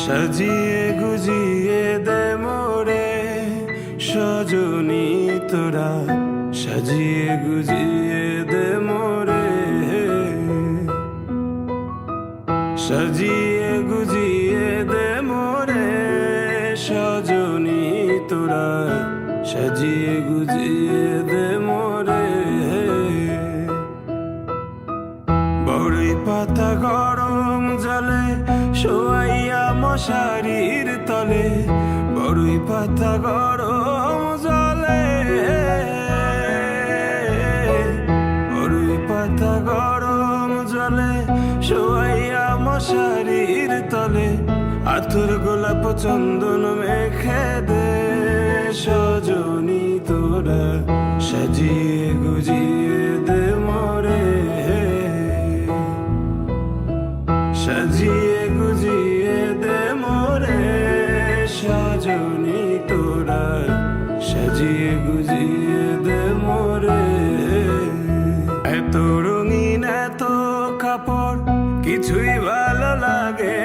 সাজিয়ে গুজিয়ে দে মোরে সজনী তোরা, সাজিয়ে গুজিয়ে দে মোরে, সাজিয়ে গুজিয়ে দে মোরে সজনী তোরা, সাজিয়ে গুজিয়ে দে মোরে। বড়ই পাতা গরম জলে শোয়াইয়া মশারির তলে, বড়ই পাতা গরম জলে, বড়ই পাতা গরম জলে শোয়াইয়া মশারির তলে, আতর গোলাপ চন্দন মেখে দে সজনী তোরা, সাজিয়ে গুজিয়ে দে মোরে, সাজিয়ে গুজিয়ে দে মোরে সজনী তোরা, সাজিয়ে গুজিয়ে দে মোরে। এত রঙিন এত কাপড় কিছুই ভালো লাগে